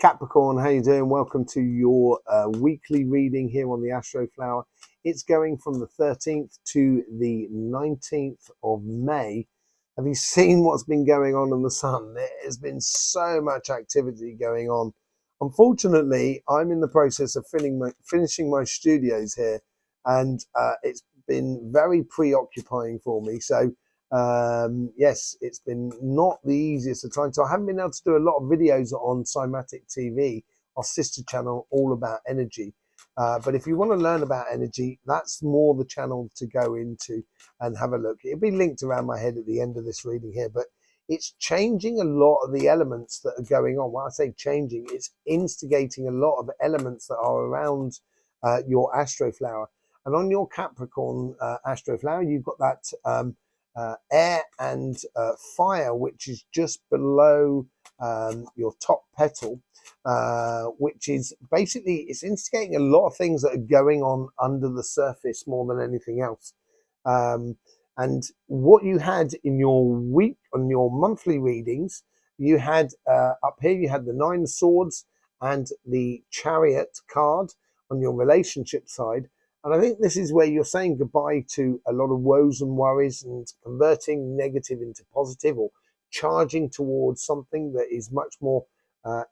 Capricorn, how you doing? Welcome to your weekly reading here on the Astroflower. It's going from the 13th to the 19th of May. Have you seen what's been going on in the sun? There has been so much activity going on. Unfortunately, I'm in the process of finishing my studios here, and it's been very preoccupying for me. So yes, it's been not the easiest of times. So I haven't been able to do a lot of videos on Cymatic TV, our sister channel, all about energy. But if you want to learn about energy, that's more the channel to go into and have a look. It'll be linked around my head at the end of this reading here, but it's changing a lot of the elements that are going on. When I say changing, it's instigating a lot of elements that are around your Astroflower. And on your Capricorn Astroflower, you've got that air and fire, which is just below your top petal, which is basically, it's instigating a lot of things that are going on under the surface more than anything else. And what you had in your week, on your monthly readings, you had up here, you had the 9 of Swords and the Chariot card on your relationship side. And I think this is where you're saying goodbye to a lot of woes and worries and converting negative into positive, or charging towards something that is much more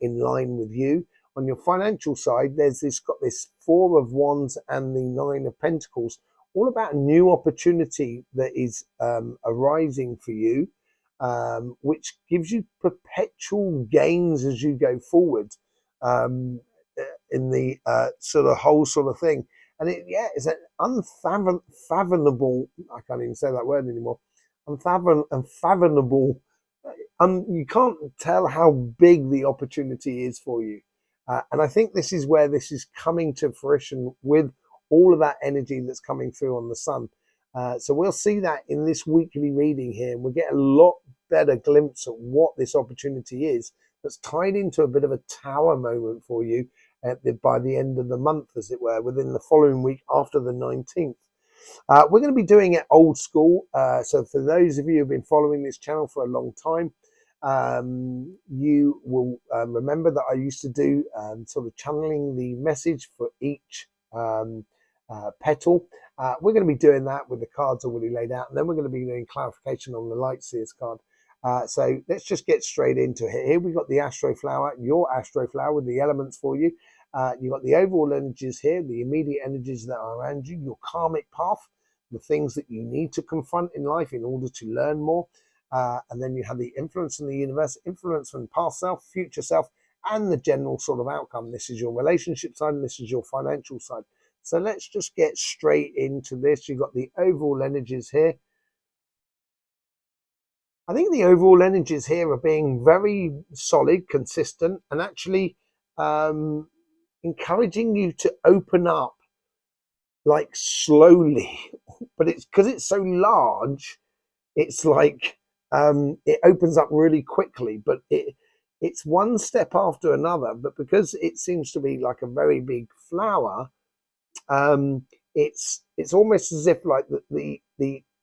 in line with you. On your financial side, there's got this 4 of Wands and the 9 of Pentacles, all about a new opportunity that is arising for you, which gives you perpetual gains as you go forward in the sort of whole sort of thing. And it's an unfathomable, I can't even say that word anymore, unfathomable, you can't tell how big the opportunity is for you. And I think this is where this is coming to fruition with all of that energy that's coming through on the sun. So we'll see that in this weekly reading here, and we'll get a lot better glimpse at what this opportunity is that's tied into a bit of a tower moment for you by the end of the month, as it were, within the following week after the 19th. We're going to be doing it old school. So for those of you who've been following this channel for a long time, you will remember that I used to do sort of channeling the message for each petal. We're going to be doing that with the cards already laid out, and then we're going to be doing clarification on the Light Seers card. So let's just get straight into it. Here we've got the Astroflower, your Astroflower, with the elements for you. You've got the overall energies here, the immediate energies that are around you, your karmic path, the things that you need to confront in life in order to learn more. And then you have the influence in the universe, influence from past self, future self, and the general sort of outcome. This is your relationship side, and this is your financial side. So let's just get straight into this. You've got the overall energies here. I think the overall energies here are being very solid, consistent, and actually encouraging you to open up, like, slowly. But it's because it's so large, it's like it opens up really quickly, but it's one step after another. But because it seems to be like a very big flower, it's almost as if like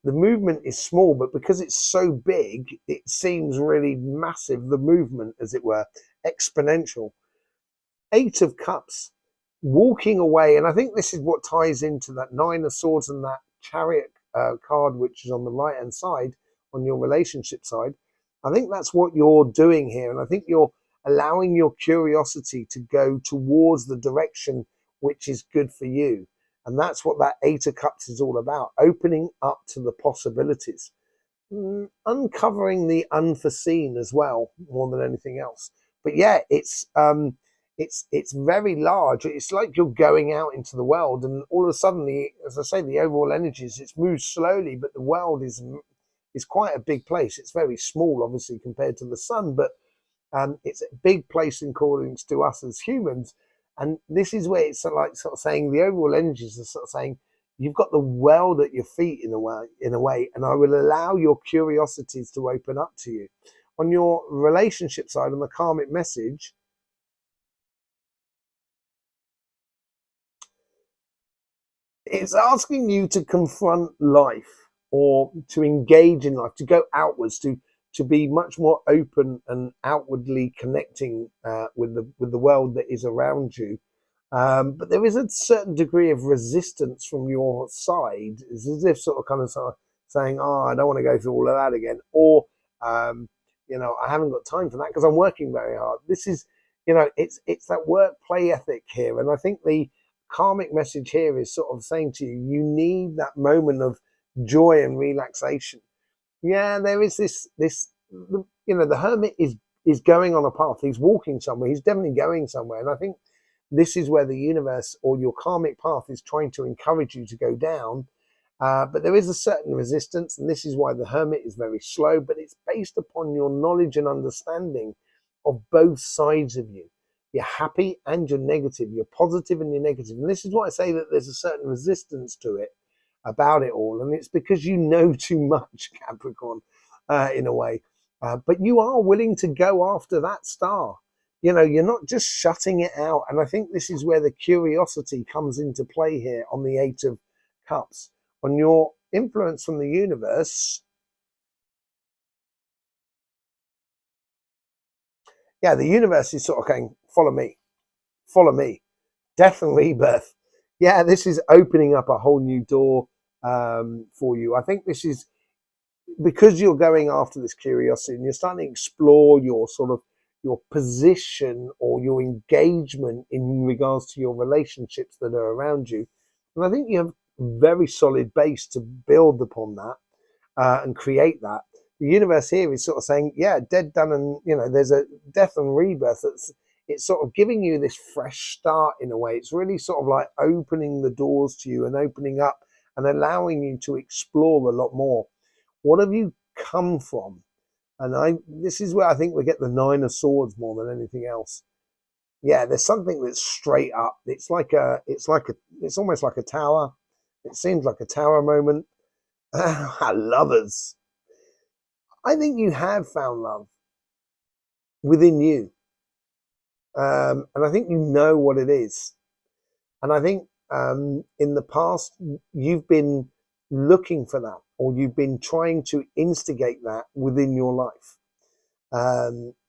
the movement is small, but because it's so big, it seems really massive, the movement, as it were, exponential. 8 of Cups, walking away. And I think this is what ties into that 9 of Swords and that Chariot card, which is on the right hand side on your relationship side. I think that's what you're doing here. And I think you're allowing your curiosity to go towards the direction which is good for you. And that's what that 8 of Cups is all about, opening up to the possibilities, uncovering the unforeseen as well, more than anything else. But yeah, it's very large. It's like you're going out into the world, and all of a sudden, as I say, the overall energies, it's moved slowly, but the world is quite a big place. It's very small, obviously, compared to the sun, but it's a big place in accordance to us as humans. And this is where it's sort of saying the overall energies are sort of saying you've got the world at your feet in a way, and I will allow your curiosities to open up to you. On your relationship side, on the karmic message, it's asking you to confront life, or to engage in life, to go outwards, to to be much more open and outwardly connecting with the world that is around you. But there is a certain degree of resistance from your side. It's as if sort of saying, "Oh, I don't want to go through all of that again," or um, I haven't got time for that because I'm working very hard. This is, it's that work play ethic here, and I think the karmic message here is sort of saying to you, you need that moment of joy and relaxation. Yeah, there is this the hermit is going on a path. He's walking somewhere. He's definitely going somewhere, and I think this is where the universe or your karmic path is trying to encourage you to go down. But there is a certain resistance, and this is why the hermit is very slow, but it's based upon your knowledge and understanding of both sides of you. You're happy and you're negative. You're positive and you're negative. And this is why I say that there's a certain resistance to it, about it all. And it's because you know too much, Capricorn, in a way. But you are willing to go after that star. You're not just shutting it out. And I think this is where the curiosity comes into play here on the Eight of Cups. On your influence from the universe, yeah, the universe is sort of going, follow me, death and rebirth. Yeah, this is opening up a whole new door for you. I think this is because you're going after this curiosity and you're starting to explore your position or your engagement in regards to your relationships that are around you. And I think you have a very solid base to build upon that and create that. The universe here is sort of saying, yeah, dead, done, and there's a death and rebirth. It's sort of giving you this fresh start in a way. It's really sort of like opening the doors to you and opening up and allowing you to explore a lot more. What have you come from? And this is where I think we get the Nine of Swords more than anything else. Yeah, there's something that's straight up. It's almost like a tower. It seems like a tower moment. Lovers. I think you have found love within you. And I think you know what it is. And I think in the past, you've been looking for that, or you've been trying to instigate that within your life.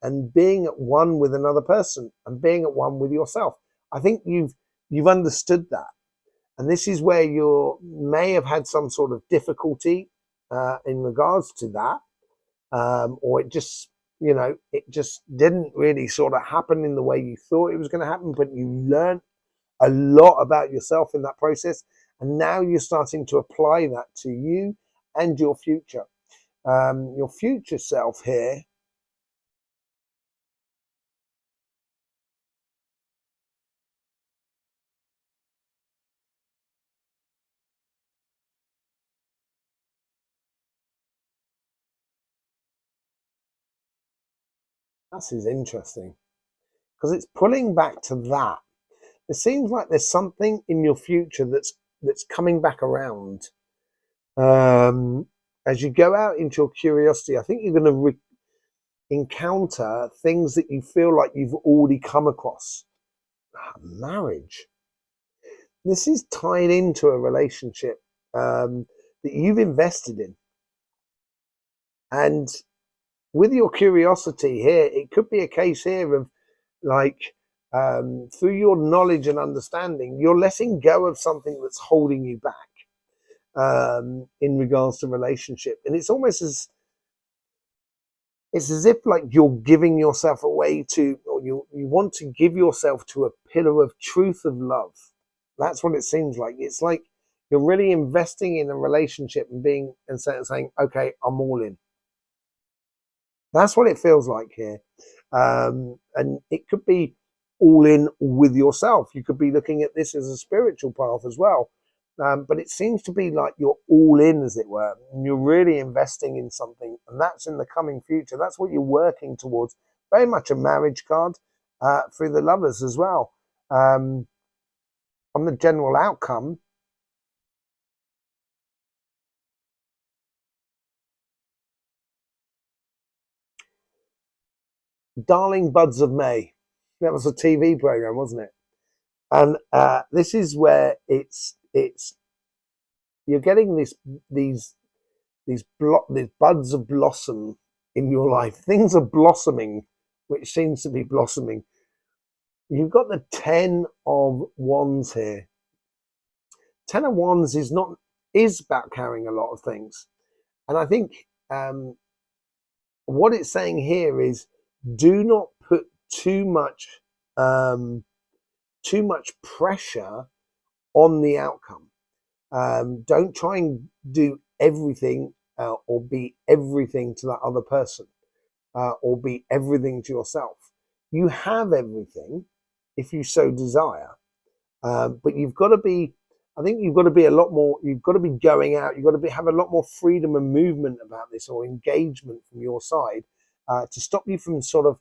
And being at one with another person and being at one with yourself. I think you've understood that. And this is where you may have had some sort of difficulty in regards to that. Or it just didn't really sort of happen in the way you thought it was going to happen, but you learned a lot about yourself in that process, and now you're starting to apply that to you and your future self here. This is interesting because it's pulling back to that. It seems like there's something in your future that's coming back around. As you go out into your curiosity, I think you're going to encounter things that you feel like you've already come across. Marriage. This is tied into a relationship that you've invested in. And with your curiosity here, it could be a case here of like, through your knowledge and understanding, you're letting go of something that's holding you back in regards to relationship. And it's almost it's as if like you're giving yourself away to, or you want to give yourself to a pillar of truth of love. That's what it seems like. It's like you're really investing in a relationship and saying, okay, I'm all in. That's what it feels like here. And it could be all in with yourself. You could be looking at this as a spiritual path as well. But it seems to be like you're all in, as it were, and you're really investing in something, and that's in the coming future. That's what you're working towards. Very much a marriage card through the Lovers as well. On the general outcome, Darling Buds of May. That was a TV program, wasn't it? And this is where it's you're getting these buds of blossom in your life. Things are blossoming, which seems to be blossoming. You've got the 10 of Wands here. 10 of Wands is about carrying a lot of things. And I think what it's saying here is do not put too much pressure on the outcome. Don't try and do everything or be everything to that other person or be everything to yourself. You have everything if you so desire, but you've got to be. I think you've got to be a lot more. You've got to be going out. You've got to have a lot more freedom and movement about this, or engagement from your side, to stop you from sort of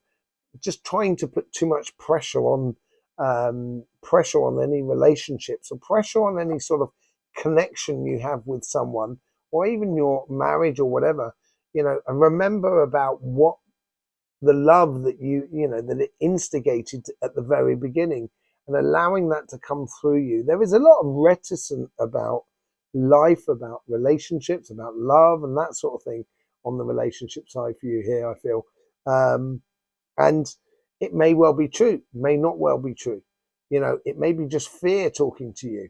just trying to put too much pressure on any relationships or pressure on any sort of connection you have with someone, or even your marriage or whatever. And remember about what the love that that it instigated at the very beginning, and allowing that to come through you. There is a lot of reticence about life, about relationships, about love, and that sort of thing on the relationship side for you here, I feel. And it may well be true, may not well be true. It may be just fear talking to you,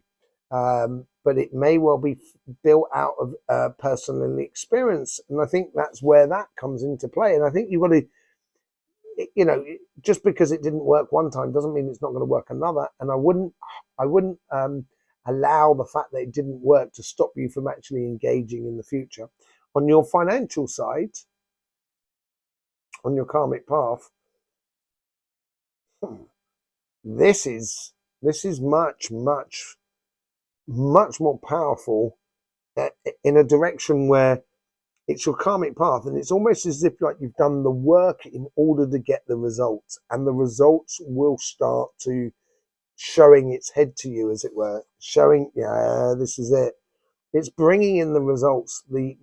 but it may well be built out of personal experience. And I think that's where that comes into play. And I think you've got to, just because it didn't work one time doesn't mean it's not going to work another. And I wouldn't allow the fact that it didn't work to stop you from actually engaging in the future. On your financial side, on your karmic path, this is much more powerful in a direction where it's your karmic path, and it's almost as if like you've done the work in order to get the results, and the results will start to showing its head to you, as it were, showing, yeah, this is it. It's bringing in the results, the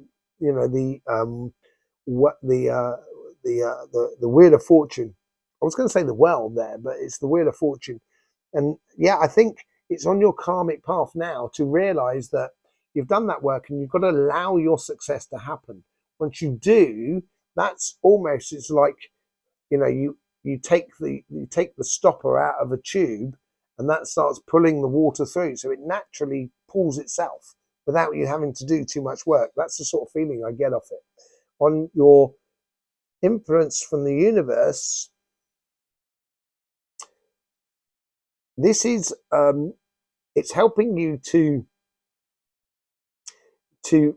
wheel of fortune. I was going to say the well there, but it's the wheel of fortune. And yeah, I think it's on your karmic path now to realize that you've done that work, and you've got to allow your success to happen. Once you do, that's almost, it's like, you take the stopper out of a tube, and that starts pulling the water through. So it naturally pulls itself without you having to do too much work. That's the sort of feeling I get off it. On your influence from the universe, this is it's helping you to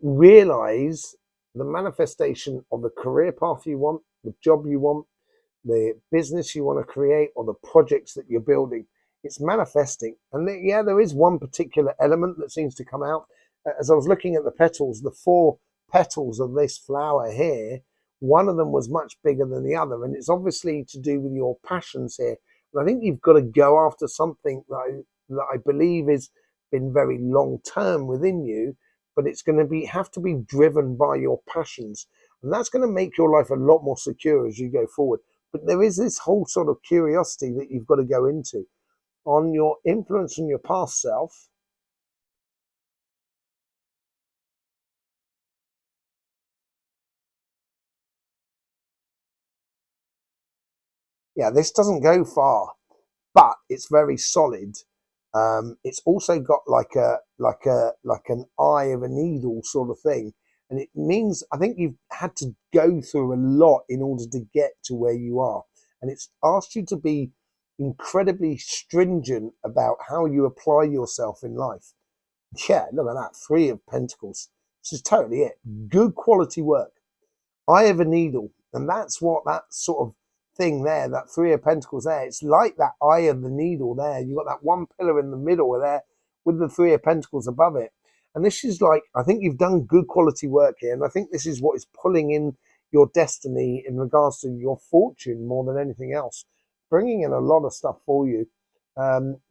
realize the manifestation of the career path you want, the job you want, the business you want to create, or the projects that you're building. It's manifesting. And there is one particular element that seems to come out. As I was looking at the petals, the 4 petals of this flower here, one of them was much bigger than the other. And it's obviously to do with your passions here. And I think you've got to go after something that I believe has been very long term within you, but it's going to have to be driven by your passions. And that's going to make your life a lot more secure as you go forward. But there is this whole sort of curiosity that you've got to go into. On your influence on your past self, yeah, this doesn't go far, but it's very solid. It's also got like an eye of a needle sort of thing, and it means I think you've had to go through a lot in order to get to where you are, and it's asked you to be incredibly stringent about how you apply yourself in life. Yeah, look at that, 3 of Pentacles. This is totally it. Good quality work. Eye of a needle, and that's what that sort of thing there, that 3 of Pentacles there, it's like that eye of the needle there. You've got that one pillar in the middle there with the 3 of Pentacles above it. And this is like, I think you've done good quality work here, and I think this is what is pulling in your destiny in regards to your fortune more than anything else, bringing in a lot of stuff for you.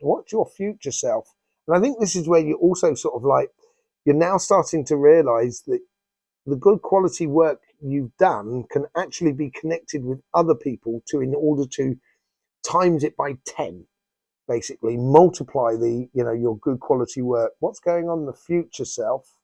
What's your future self? And I think this is where you also sort of like, you're now starting to realize that the good quality work you've done can actually be connected with other people in order to times it by 10, basically multiply your good quality work. What's going on in the future self?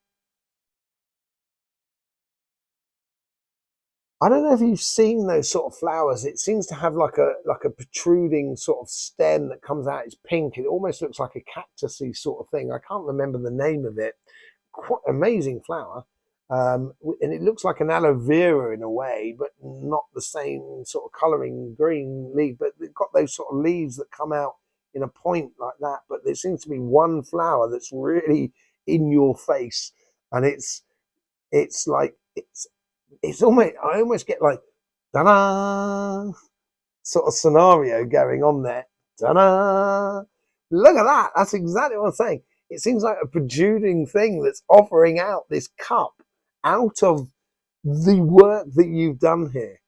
I don't know if you've seen those sort of flowers. It seems to have like a protruding sort of stem that comes out. It's pink. It almost looks like a cactusy sort of thing. I can't remember the name of it. Quite amazing flower. And it looks like an aloe vera in a way, but not the same sort of colouring green leaf. But they've got those sort of leaves that come out in a point like that. But there seems to be one flower that's really in your face, and it's like it's almost, I almost get like da-da sort of scenario going on there. Da-da! Look at that. That's exactly what I'm saying. It seems like a protruding thing that's offering out this cup out of the work that you've done here.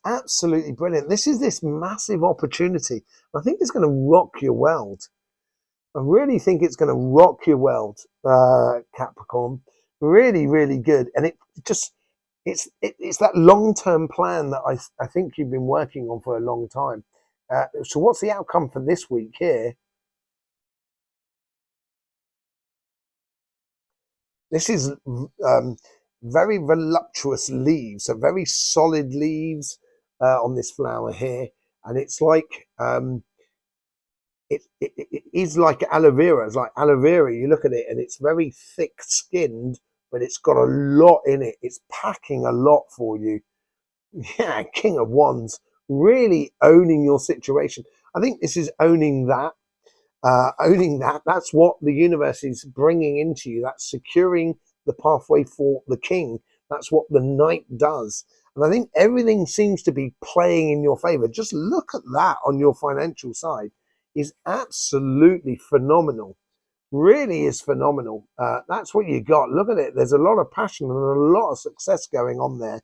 Absolutely brilliant. This is this massive opportunity. I think it's going to rock your world. I really think it's going to rock your world, Capricorn. Really, really good. And it just, it's that long-term plan that I think you've been working on for a long time. So what's the outcome for this week here? This is very voluptuous leaves, so very solid leaves on this flower here. And it's like, it is like aloe vera. It's like aloe vera. You look at it and it's very thick skinned, but it's got a lot in it. It's packing a lot for you. Yeah, King of Wands, really owning your situation. I think this is owning that. Owning that. That's what the universe is bringing into you. That's securing the pathway for the king. That's what the knight does. And I think everything seems to be playing in your favor. Just look at that on your financial side. Is absolutely phenomenal. Really is phenomenal. That's what you got. Look at it. There's a lot of passion and a lot of success going on there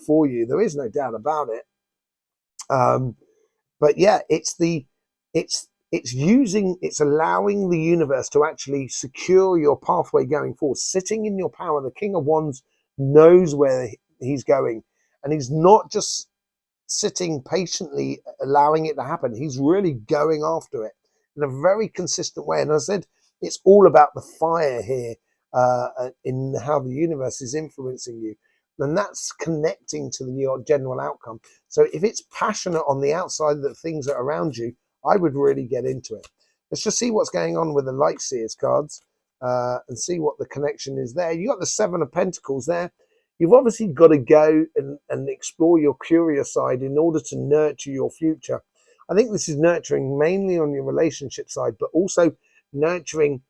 for you. There is no doubt about it. But yeah, it's allowing the universe to actually secure your pathway going forward. Sitting in your power, the King of Wands knows where he's going, and he's not just sitting patiently allowing it to happen. He's really going after it in a very consistent way. And as I said, it's all about the fire here in how the universe is influencing you. And that's connecting to your general outcome. So if it's passionate on the outside that things are around you, I would really get into it. Let's just see what's going on with the Light Seers cards and see what the connection is there. You got the Seven of Pentacles there. You've obviously got to go and explore your curious side in order to nurture your future. I think this is nurturing mainly on your relationship side, but also nurturing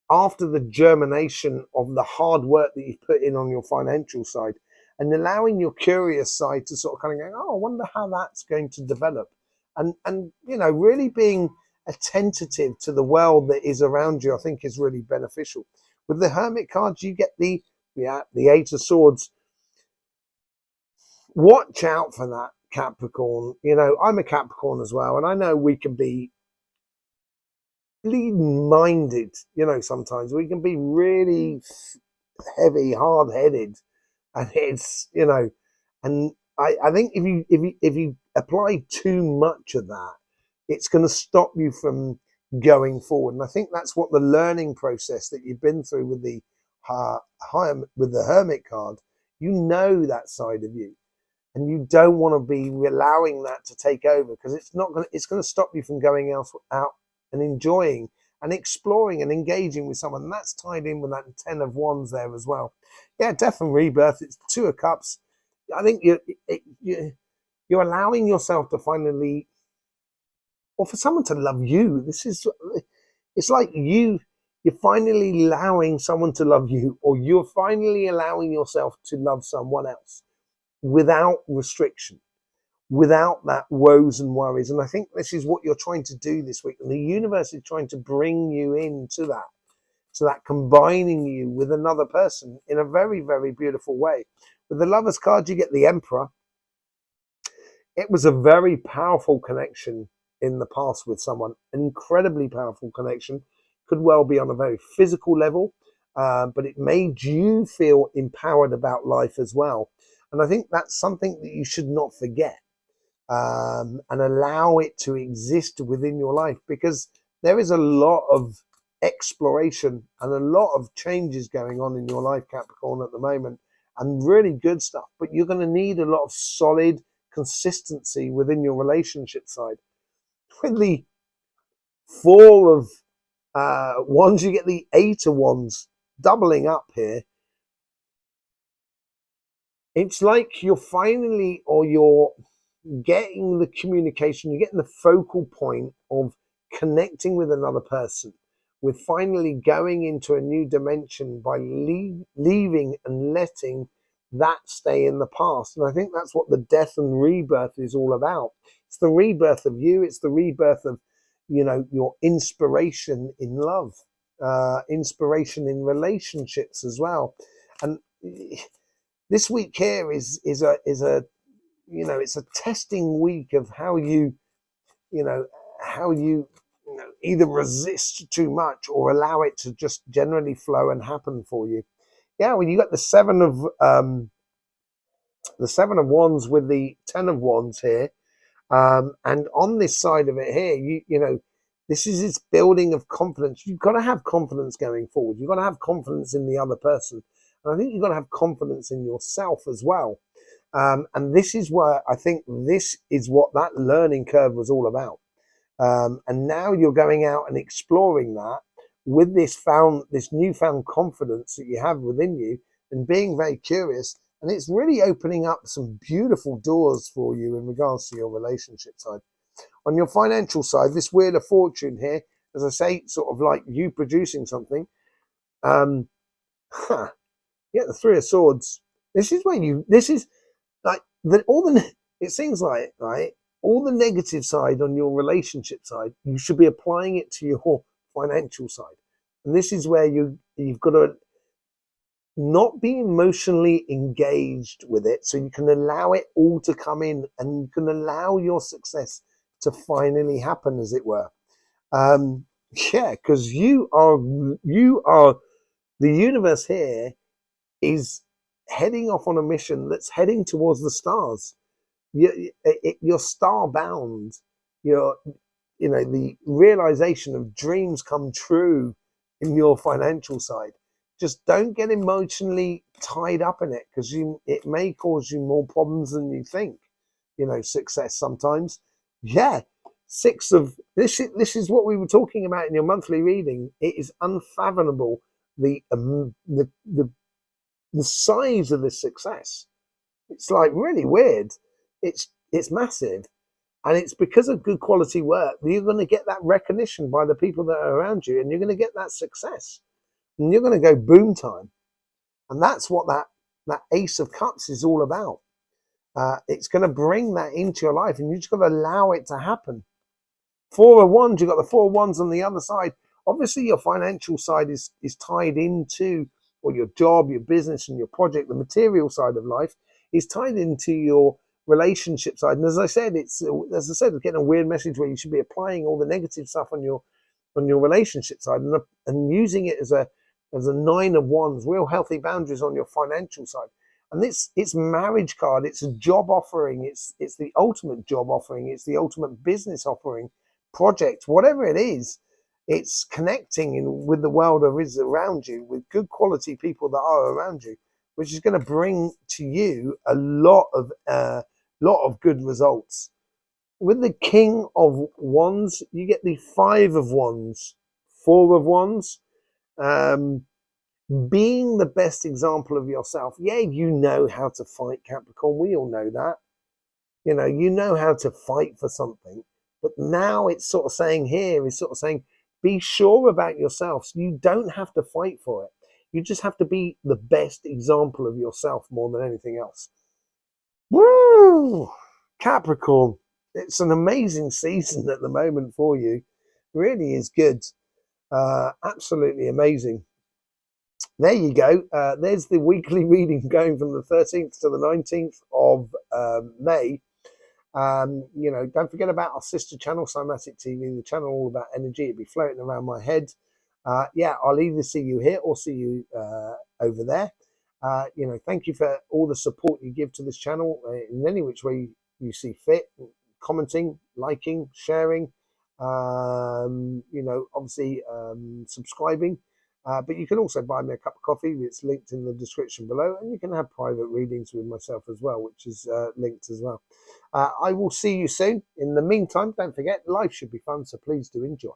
after the germination of the hard work that you've put in on your financial side, and allowing your curious side to sort of kind of go, oh, I wonder how that's going to develop. And you know, really being attentive to the world that is around you, I think is really beneficial. With the Hermit cards, you get the Eight of Swords. Watch out for that, Capricorn. You know, I'm a Capricorn as well, and I know we can be minded. You know, sometimes we can be really heavy, hard-headed, and it's, you know, and I think if you apply too much of that, it's going to stop you from going forward. And I think that's what the learning process that you've been through with the Hermit card. You know that side of you, and you don't want to be allowing that to take over, because it's not going. It's going to stop you from going out and enjoying and exploring and engaging with someone. And that's tied in with that Ten of Wands there as well. Yeah, death and rebirth. It's Two of Cups. I think you're allowing yourself to finally, or for someone to love you. It's like you're finally allowing someone to love you, or you're finally allowing yourself to love someone else without restriction, without that woes and worries. And I think this is what you're trying to do this week. And the universe is trying to bring you into that. So that combining you with another person in a very, very beautiful way. With the Lovers card, you get the Emperor. It was a very powerful connection in the past with someone, an incredibly powerful connection. Could well be on a very physical level, but it made you feel empowered about life as well. And I think that's something that you should not forget, and allow it to exist within your life, because there is a lot of exploration and a lot of changes going on in your life, Capricorn, at the moment. and really good stuff. But you're going to need a lot of solid consistency within your relationship side. With the Four of Wands, you get the Eight of Wands doubling up here. It's like you're finally, or you're getting the communication, you're getting the focal point of connecting with another person, with finally going into a new dimension by leaving and letting that stay in the past. And I think that's what the death and rebirth is all about. It's the rebirth of you. It's the rebirth of, your inspiration in love, inspiration in relationships as well. And this week here is a it's a testing week of how you either resist too much or allow it to just generally flow and happen for you. Yeah, when you got the Seven of Wands with the Ten of Wands here, and on this side of it here, this is its building of confidence. You've got to have confidence going forward. You've got to have confidence in the other person, and I think you've got to have confidence in yourself as well. And this is where I think this is what that learning curve was all about. And now you're going out and exploring that with this newfound confidence that you have within you, and being very curious. And it's really opening up some beautiful doors for you in regards to your relationship side. On your financial side, this Wheel of Fortune here, as I say, sort of like you producing something. The Three of Swords. This is like it seems like, right, all the negative side on your relationship side, you should be applying it to your financial side. And this is where you've got to not be emotionally engaged with it, so you can allow it all to come in, and you can allow your success to finally happen, as it were. Because you are the universe here is heading off on a mission that's heading towards the stars. You're star bound. The realization of dreams come true in your financial side. Just don't get emotionally tied up in it, because it may cause you more problems than you think. Success sometimes. Yeah. This is what we were talking about in your monthly reading. It is unfathomable the size of this success. It's like really weird. It's massive, and it's because of good quality work that you're going to get that recognition by the people that are around you, and you're going to get that success, and you're going to go boom time. And that's what that Ace of Cups is all about. It's going to bring that into your life, and you just got to allow it to happen. Four of Wands, you've got the Four of Wands on the other side. Obviously, your financial side is tied into, or your job, your business, and your project. The material side of life is tied into your relationship side. And as I said, it's getting a weird message where you should be applying all the negative stuff on your relationship side, and using it as a Nine of Wands, real healthy boundaries on your financial side. And it's marriage card. It's a job offering. It's the ultimate job offering. It's the ultimate business offering, project, whatever it is. It's connecting with the world that is around you, with good quality people that are around you, which is going to bring to you a lot of good results. With the King of Wands, you get the Five of Wands, Four of Wands. Being the best example of yourself. Yeah, you know how to fight, Capricorn. We all know that. You know how to fight for something. But now it's sort of saying, be sure about yourself. So you don't have to fight for it. You just have to be the best example of yourself more than anything else. Woo! Capricorn. It's an amazing season at the moment for you. Really is good. Absolutely amazing. There you go. There's the weekly reading going from the 13th to the 19th of May. Don't forget about our sister channel, Cymatic TV, the channel all about energy. It'll be floating around my head. I'll either see you here or see you over there. Thank you for all the support you give to this channel in any which way you see fit. Commenting, liking, sharing, obviously subscribing. But you can also buy me a cup of coffee. It's linked in the description below, and you can have private readings with myself as well, which is linked as well. I will see you soon. In the meantime, don't forget, life should be fun, so please do enjoy.